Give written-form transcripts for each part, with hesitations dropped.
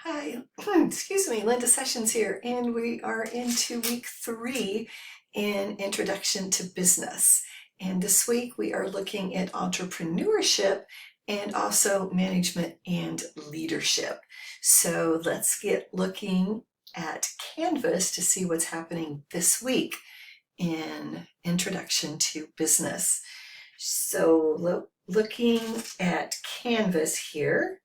Hi, excuse me, Linda Sessions here, and we are into week 3 in Introduction to Business. And this week we are looking at entrepreneurship and also management and leadership. So let's get looking at Canvas to see what's happening this week in Introduction to Business. So looking at Canvas here,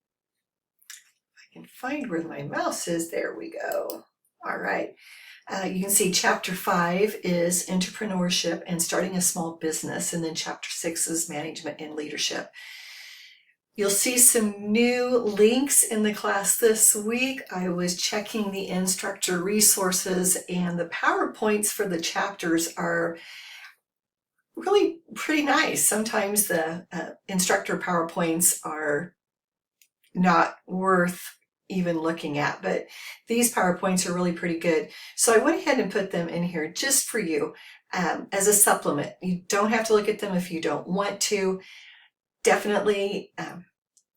can find where my mouse is. There we go. All right. You can see chapter 5 is entrepreneurship and starting a small business, and then chapter 6 is management and leadership. You'll see some new links in the class this week. I was checking the instructor resources, and the PowerPoints for the chapters are really pretty nice. Sometimes the instructor PowerPoints are not worth even looking at, but these PowerPoints are really pretty good. So I went ahead and put them in here just for you as a supplement. You don't have to look at them if you don't want to. Definitely,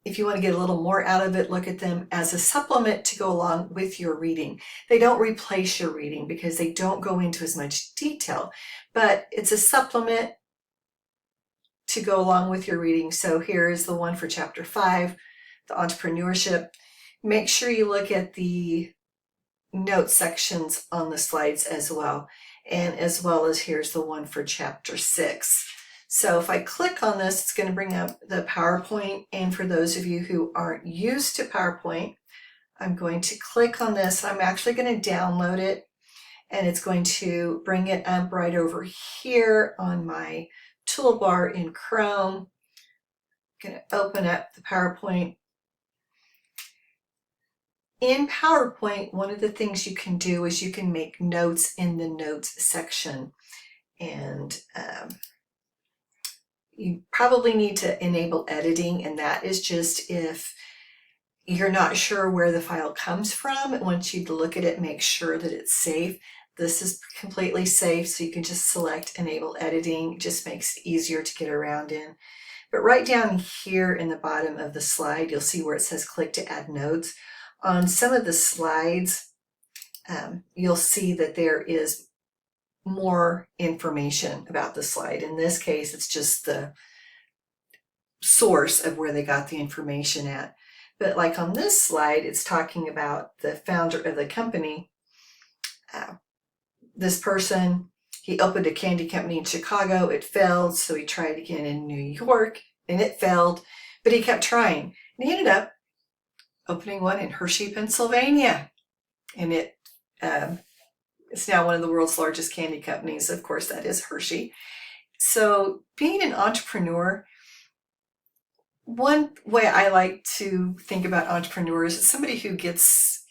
if you want to get a little more out of it, look at them as a supplement to go along with your reading. They don't replace your reading because they don't go into as much detail, but it's a supplement to go along with your reading. So here is the one for chapter 5, the entrepreneurship. Make sure you look at the note sections on the slides as well. And as well as here's the one for chapter 6. So if I click on this, it's going to bring up the PowerPoint. And for those of you who aren't used to PowerPoint, I'm going to click on this. I'm actually going to download it, and it's going to bring it up right over here on my toolbar in Chrome. I'm going to open up the PowerPoint. In PowerPoint, one of the things you can do is you can make notes in the notes section. And you probably need to enable editing, and that is just if you're not sure where the file comes from. It wants you to look at it, make sure that it's safe. This is completely safe, so you can just select enable editing. It just makes it easier to get around in. But right down here in the bottom of the slide, you'll see where it says click to add notes. On some of the slides, you'll see that there is more information about the slide. In this case, it's just the source of where they got the information at. But like on this slide, it's talking about the founder of the company. This person, he opened a candy company in Chicago. It failed, so he tried again in New York, and it failed, but he kept trying. And he ended up opening one in Hershey, Pennsylvania. And it's now one of the world's largest candy companies. Of course, that is Hershey. So being an entrepreneur, one way I like to think about entrepreneurs is somebody who gets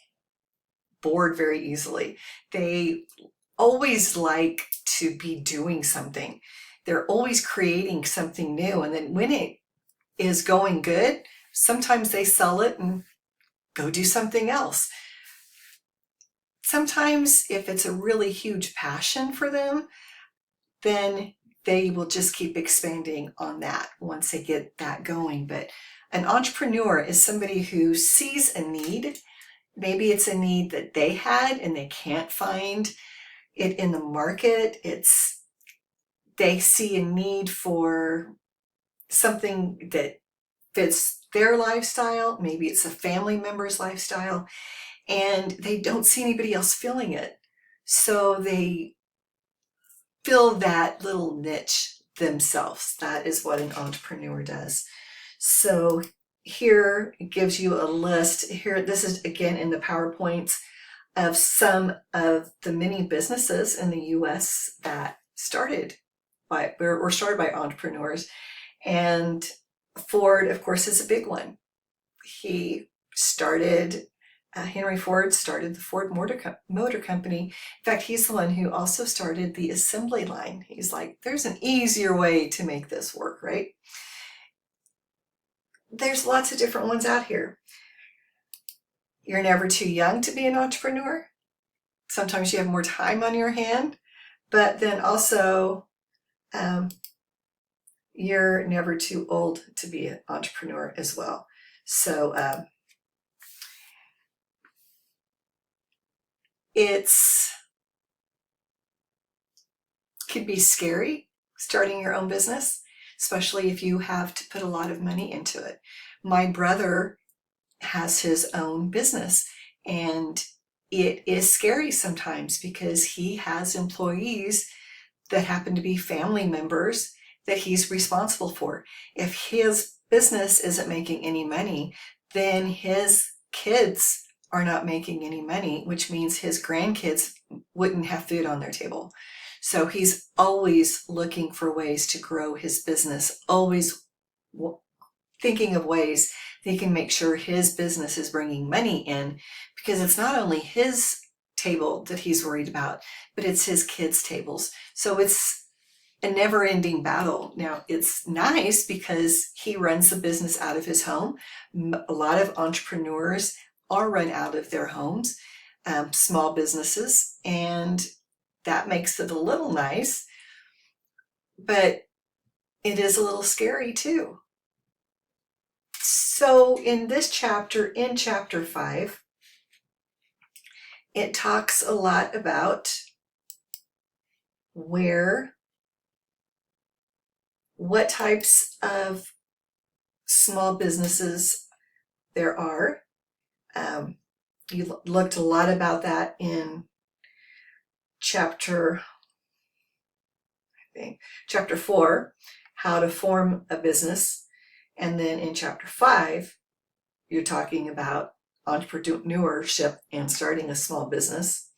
bored very easily. They always like to be doing something. They're always creating something new. And then when it is going good, sometimes they sell it and go do something else. Sometimes if it's a really huge passion for them, then they will just keep expanding on that once they get that going. But an entrepreneur is somebody who sees a need. Maybe it's a need that they had and they can't find it in the market. They see a need for something that fits their lifestyle. Maybe it's a family member's lifestyle, and they don't see anybody else filling it. So they fill that little niche themselves. That is what an entrepreneur does. So here it gives you a list. Here, this is again in the PowerPoints of some of the many businesses in the US that were started by entrepreneurs. And Ford, of course, is a big one. Henry Ford started the Ford Motor Company. In fact, he's the one who also started the assembly line. He's like, there's an easier way to make this work, right? There's lots of different ones out here. You're never too young to be an entrepreneur. Sometimes you have more time on your hand, but then also you're never too old to be an entrepreneur as well. So It's could be scary starting your own business, especially if you have to put a lot of money into it. My brother has his own business, and it is scary sometimes because he has employees that happen to be family members that he's responsible for. If his business isn't making any money, then his kids are not making any money, which means his grandkids wouldn't have food on their table. So he's always looking for ways to grow his business, always thinking of ways that he can make sure his business is bringing money in, because it's not only his table that he's worried about, but it's his kids' tables. So it's a never-ending battle. Now, it's nice because he runs the business out of his home. A lot of entrepreneurs are run out of their homes, small businesses, and that makes it a little nice, but it is a little scary too. So in this chapter, in chapter 5, it talks a lot about what types of small businesses there are. You looked a lot about that in chapter 4, how to form a business. And then in chapter 5, you're talking about entrepreneurship and starting a small business.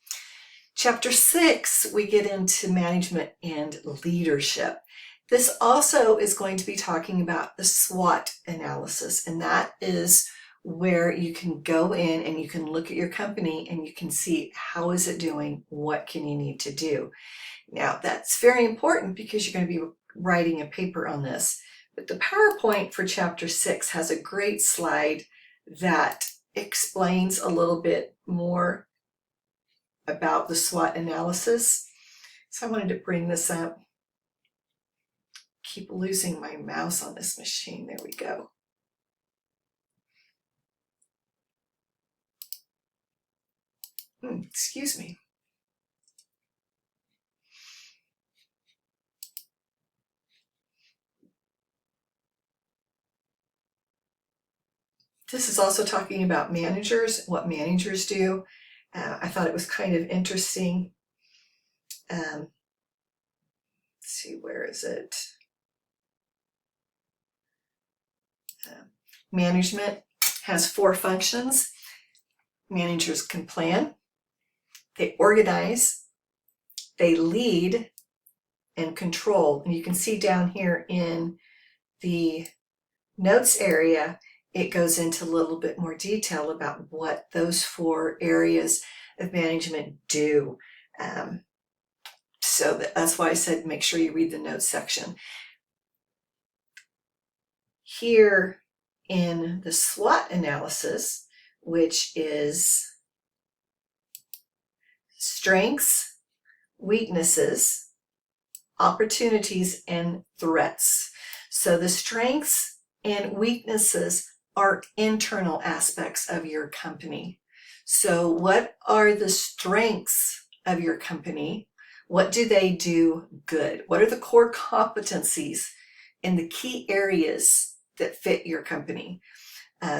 Chapter 6, we get into management and leadership. This also is going to be talking about the SWOT analysis, and that is where you can go in and you can look at your company and you can see how is it doing, what can you need to do. Now, that's very important because you're going to be writing a paper on this. But the PowerPoint for chapter 6 has a great slide that explains a little bit more about the SWOT analysis. So I wanted to bring this up. Keep losing my mouse on this machine. There we go. Excuse me. This is also talking about managers, what managers do. I thought it was kind of interesting. Let's see, where is it? Management has 4 functions. Managers can plan, they organize, they lead, and control. And you can see down here in the notes area, it goes into a little bit more detail about what those 4 areas of management do. So that's why I said make sure you read the notes section. Here in the SWOT analysis, which is strengths, weaknesses, opportunities, and threats. So the strengths and weaknesses are internal aspects of your company. So what are the strengths of your company? What do they do good? What are the core competencies in the key areas that fit your company?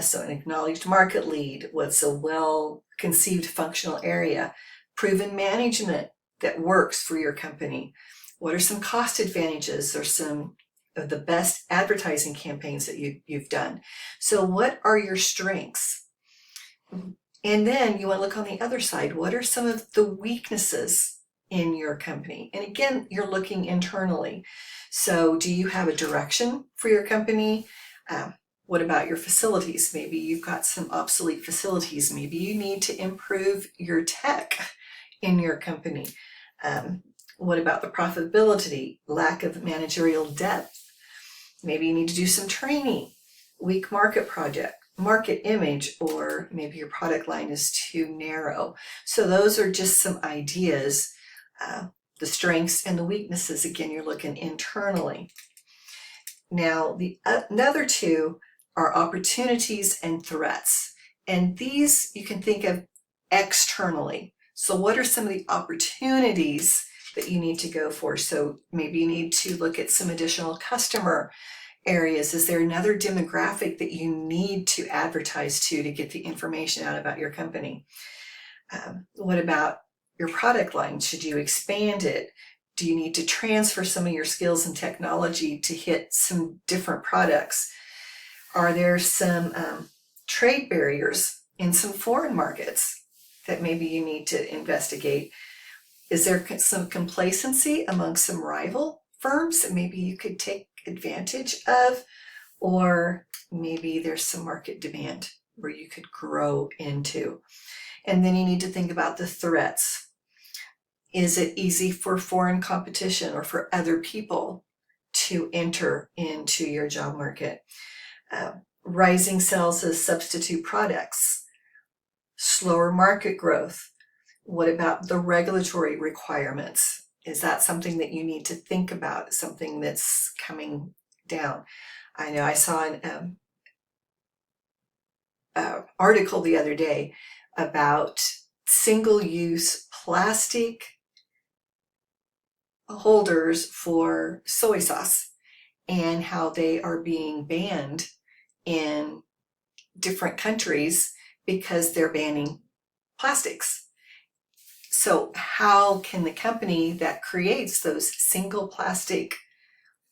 So an acknowledged market lead, what's a well-conceived functional area, proven management that works for your company. What are some cost advantages or some of the best advertising campaigns that you've done? So what are your strengths? And then you want to look on the other side. What are some of the weaknesses in your company? And again, you're looking internally. So do you have a direction for your company? What about your facilities? Maybe you've got some obsolete facilities. Maybe you need to improve your tech in your company. What about the profitability, lack of managerial depth? Maybe you need to do some training, weak market image, or maybe your product line is too narrow. So those are just some ideas. The strengths and the weaknesses, again, you're looking internally. Now, the other 2 are opportunities and threats. And these you can think of externally. So what are some of the opportunities that you need to go for? So maybe you need to look at some additional customer areas. Is there another demographic that you need to advertise to get the information out about your company? What about your product line? Should you expand it? Do you need to transfer some of your skills and technology to hit some different products? Are there some trade barriers in some foreign markets that maybe you need to investigate? Is there some complacency among some rival firms that maybe you could take advantage of? Or maybe there's some market demand where you could grow into. And then you need to think about the threats. Is it easy for foreign competition or for other people to enter into your job market? Rising sales of substitute products, slower market growth. What about the regulatory requirements? Is that something that you need to think about, something that's coming down? I know I saw an article the other day about single-use plastic holders for soy sauce and how they are being banned in different countries because they're banning plastics. So how can the company that creates those single plastic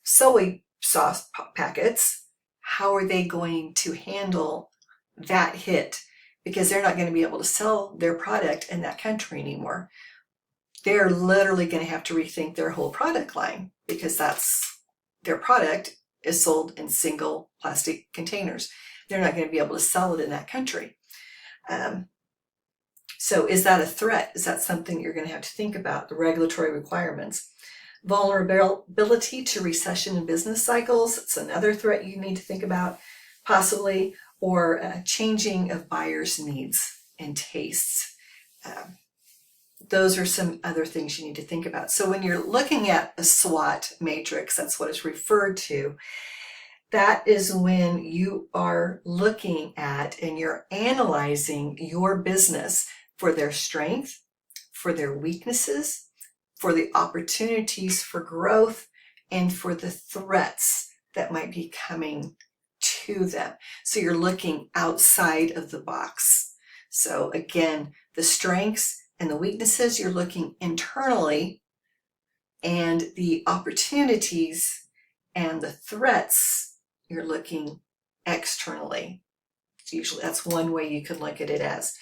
soy sauce packets, how are they going to handle that hit? Because they're not going to be able to sell their product in that country anymore. They're literally going to have to rethink their whole product line because that's their product is sold in single plastic containers. They're not going to be able to sell it in that country. So is that a threat? Is that something you're going to have to think about? The regulatory requirements. Vulnerability to recession and business cycles. It's another threat you need to think about, possibly, or changing of buyers' needs and tastes. Those are some other things you need to think about. So when you're looking at a SWOT matrix, that's what it's referred to, that is when you are looking at and you're analyzing your business for their strength, for their weaknesses, for the opportunities for growth, and for the threats that might be coming to them. So you're looking outside of the box. So again, the strengths and the weaknesses, you're looking internally, and the opportunities and the threats, you're looking externally. Usually that's one way you can look at it as.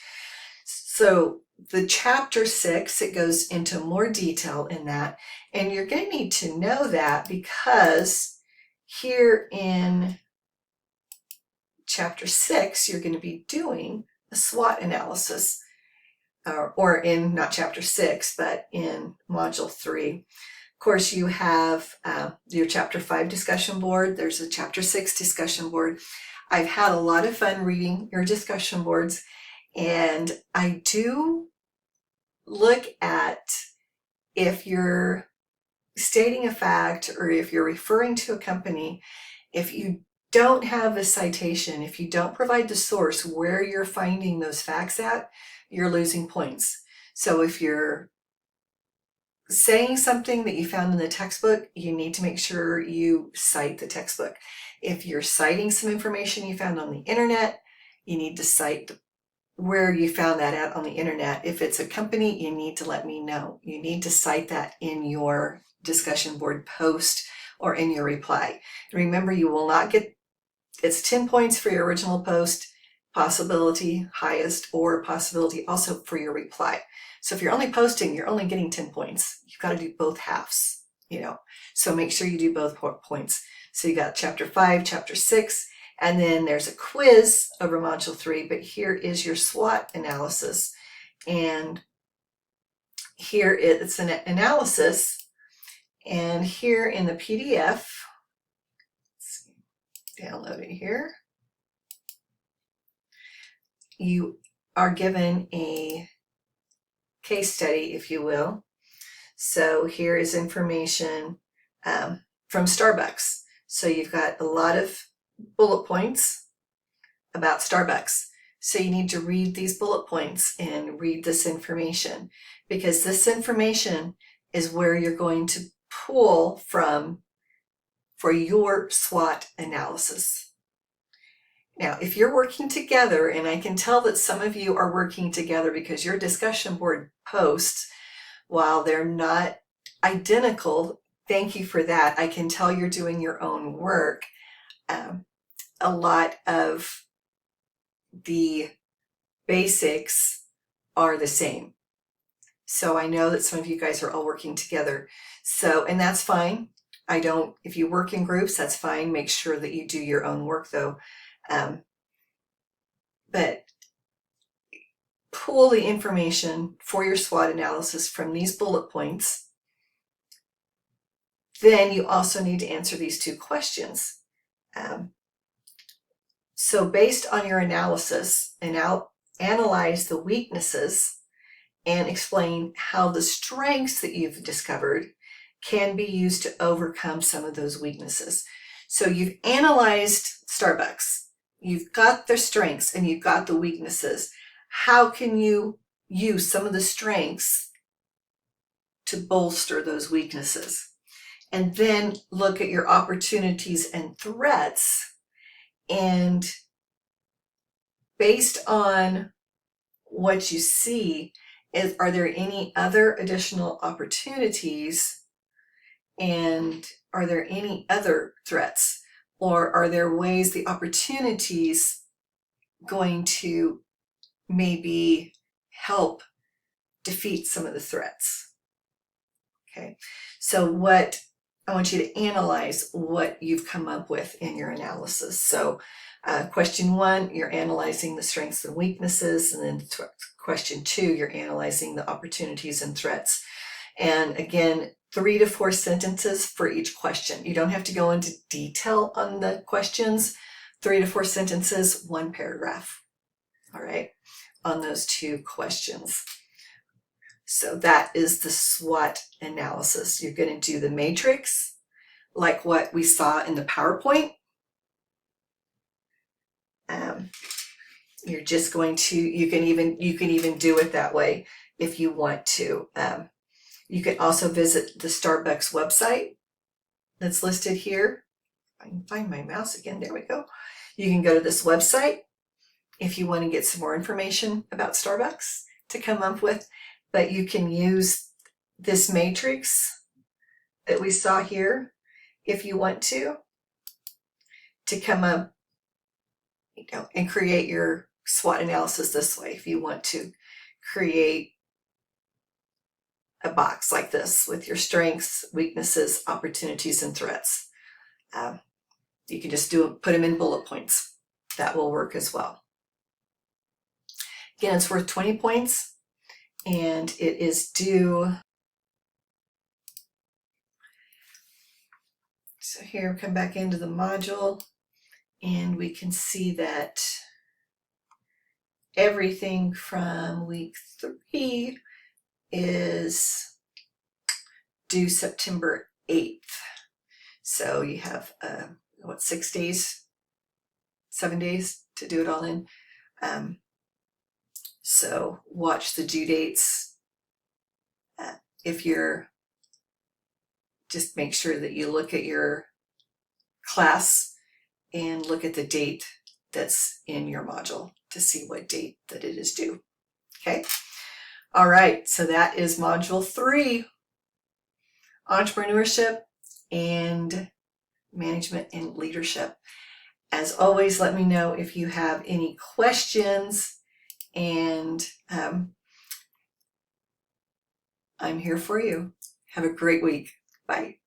So the chapter 6, it goes into more detail in that, and you're going to need to know that because here in chapter 6, you're going to be doing a SWOT analysis, or in not chapter 6, but in module 3. Of course, you have your chapter 5 discussion board. There's a chapter 6 discussion board. I've had a lot of fun reading your discussion boards, and I do look at if you're stating a fact or if you're referring to a company, if you don't have a citation, if you don't provide the source where you're finding those facts at, you're losing points. So if you're saying something that you found in the textbook, you need to make sure you cite the textbook. If you're citing some information you found on the internet, you need to cite where you found that at on the internet. If it's a company, you need to let me know. You need to cite that in your discussion board post or in your reply. Remember, you will not get, it's 10 points for your original post, possibility highest, or possibility also for your reply. So if you're only posting, you're only getting 10 points. You've got to do both halves, so make sure you do both points. So you got chapter 5, chapter 6, and then there's a quiz over module 3, but here is your SWOT analysis. And here it's an analysis, and here in the PDF, let's download it here, you are given a case study, if you will. So here is information from Starbucks. So you've got a lot of bullet points about Starbucks. So you need to read these bullet points and read this information, because this information is where you're going to pull from for your SWOT analysis. Now, if you're working together, and I can tell that some of you are working together because your discussion board posts, while they're not identical, thank you for that. I can tell you're doing your own work. A lot of the basics are the same. So I know that some of you guys are all working together. So, and that's fine. If you work in groups, that's fine. Make sure that you do your own work though. But pull the information for your SWOT analysis from these bullet points. Then you also need to answer these two questions. So based on your analysis, analyze the weaknesses and explain how the strengths that you've discovered can be used to overcome some of those weaknesses. So you've analyzed Starbucks, you've got their strengths and you've got the weaknesses. How can you use some of the strengths to bolster those weaknesses? And then look at your opportunities and threats, and based on what you see, are there any other additional opportunities, and are there any other threats, or are there ways the opportunities going to maybe help defeat some of the threats? Okay, so what I want you to analyze what you've come up with in your analysis. So question 1, you're analyzing the strengths and weaknesses, and then question 2, you're analyzing the opportunities and threats. And again, 3 to 4 sentences for each question. You don't have to go into detail on the questions. 3 to 4 sentences, 1 paragraph. All right, on those 2 questions. So that is the SWOT analysis. You're going to do the matrix, like what we saw in the PowerPoint. You're just going to, you can even do it that way if you want to. You can also visit the Starbucks website that's listed here. I can find my mouse again. There we go. You can go to this website if you want to get some more information about Starbucks to come up with. But you can use this matrix that we saw here if you want to come up, and create your SWOT analysis this way. If you want to create a box like this with your strengths, weaknesses, opportunities, and threats, you can just put them in bullet points. That will work as well. Again, it's worth 20 points. And it is due. So here, come back into the module, and we can see that everything from week 3 is due September 8th. So you have, 6 days, 7 days to do it all in. So watch the due dates. If you're, just make sure that you look at your class and look at the date that's in your module to see what date that it is due. Okay. All right. So that is module 3, entrepreneurship and management and leadership. As always, let me know if you have any questions. And I'm here for you. Have a great week. Bye.